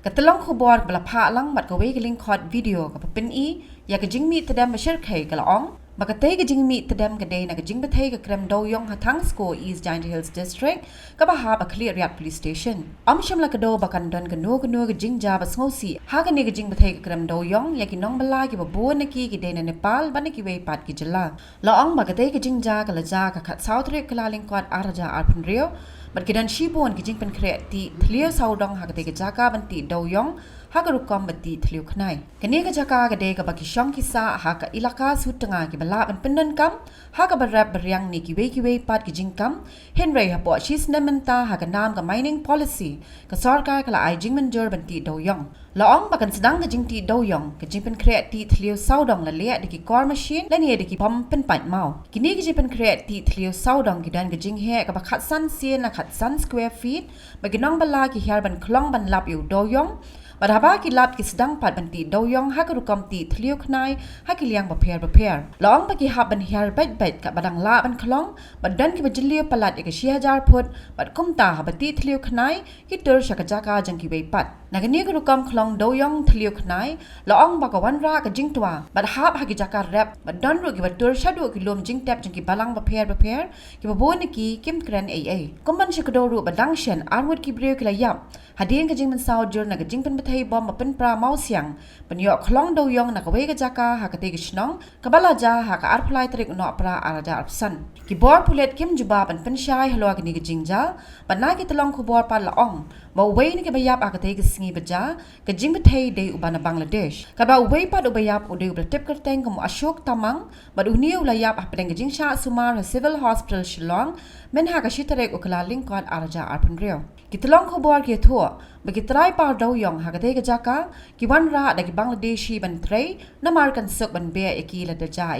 Ketelong khubor bala pha lang mat kawe keling khot video ka pen I ya ke jingmi tedam bashir khai kalaong Bthei ke jingmi tedam ke day na ke Bthei ke Krem Dewïong Thangsko East Giant Hills District ka bahab a clear riat police station. Sham la kado bakan don ke no ke jingja bas ngosi ha ke ne ke Bthei ke Krem Dewïong ya ki Nongbylla ki babu na ki day na Nepal ban ki we pat ki jela. Laong Bthei ke jingja ka laja ka khat south re kalaling kwat araja arpun rio but kidan shibon ki jingpen kreati thlio saudong ha ke jaka banti Dewïong ha ka rukom bati thlio khnai kene ka jaka ka de ka baki shong kisa ha ka ilaka sutanga ki bala ban pendan kam ha ka barap beriang ni ki we pat ki jingkam henry ha po shis namenta ha ka nam ka mining policy ka sarkar kala ai Jingmynsaw banti Dewïong laong bakan sedang ka jingti Dewïong ka jingpen kreati thlio saudong la le de ki core machine la ni de ki pom pen pat mau kini ki jingpen kreati thlio saudong ki dan ka jing he ka bakhat san sien na khat san square feet ba ki Nongbylla ki her ban klong ban lap yu Dewïong Badhaba ki lap ki sedang pat banti Dewïong ha kerukam ti thlio khnai ha ki liang prepare long bagi hab ban hiar bet ka badang la ban khlong badan ki bajilio palat 1000 phut bad kumta ha bati thlio khnai ki tur shakajaka jang ki pat nagani kerukam khlong Dewïong thlio khnai long bakawan ra ka jingtwa bad hab ha ki jaka rap badan ru ki batur shadu ki lom jing tap jang ki balang prepare ki babon ki kim kran aa komban shikdo ru badang shen arwut ki breu ki la yap hadin ka Jingmynsaw jur na ka jingpen Bthei bom pen pra mau siang penyok khlong Dewïong na ka we ka jaka ha ka te gishnong ka balaja ha ka arphlai trik no pra araja arpsan ki bor pulet kim juba ban pen shai hlo ka ni ka jingja banna ki telong khubor pa laong ba we ni ka bayap ha ka te singi baja ka Bthei de ubana Bangladesh ka ba we pa do bayap u de tip kerteng ka ashok tamang ba uni ulayap ha pedeng jingsha sumar civil hospital Shillong men ha ka shitarek ukala lingkon araja arpun reo Kitlong khobor ki thua bagi try par Dewïong ha ka jaka ki wan ra da ki Bangladeshi ban tray na markan sok ban be eki la da ja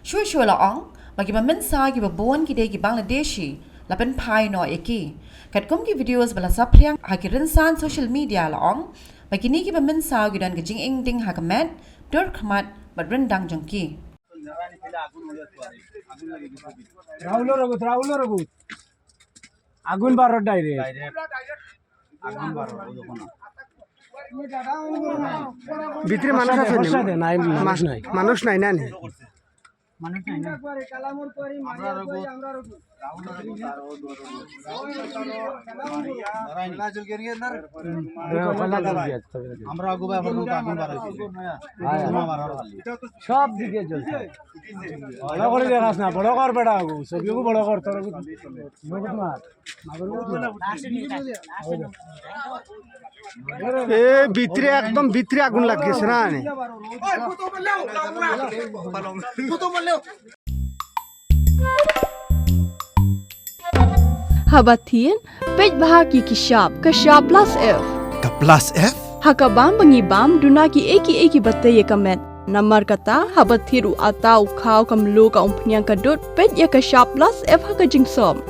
shu la ong bagi Jingmynsaw ki babon ki de ki Bangladeshi la ban pai no eki kat kum ki videos bala sapriang ha ki rinsan social media la ong bagi ni ki Jingmynsaw ki dan ki jing ding ha ka met dur khmat bad rendang jangki Raulo ragut agun barot direct agun barot ভিতরে মানুষ আছে না মানুষ নাই না মানুষ নাই না কালামুর করি মারিয়া করি আমরা রকু আমরা আগুবা আগুন বার সব দিকে চলছে বড় করে দেখাস না বড় কর বেটা আগু সবইকে বড় কর তোর এ ভিতরে একদম ভিতরে আগুন লাগিয়েছে না Habatin, pej bahagi kishap plus F. Ka plus F? Hakabam bangibam dunaki eki Bthei kamet. Namar kata habathiru atau khau kamlu ka umpnyang kadut pej ya kishap plus F haka jingsom.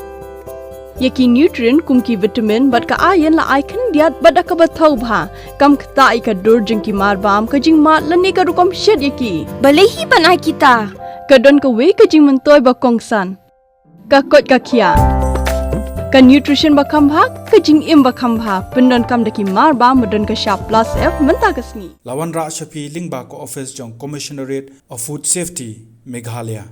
Yaki nutrient kumki vitamin bat ka ayan la icon diat bada ka bathau bha kam kta ka dur jingki marbam ka jingmat lani ka rukom shed yaki balehi banai kita kadon ka we ka jingmantoy ba kongsan ka kot ka khia ka nutrition ba khambha ka jingim ba khambha pendon kam daki marbam modon ka sharp plus F menta ka sngi Lawan Ra Shafi Lingba ko office jong Commissionerate of Food Safety Meghalaya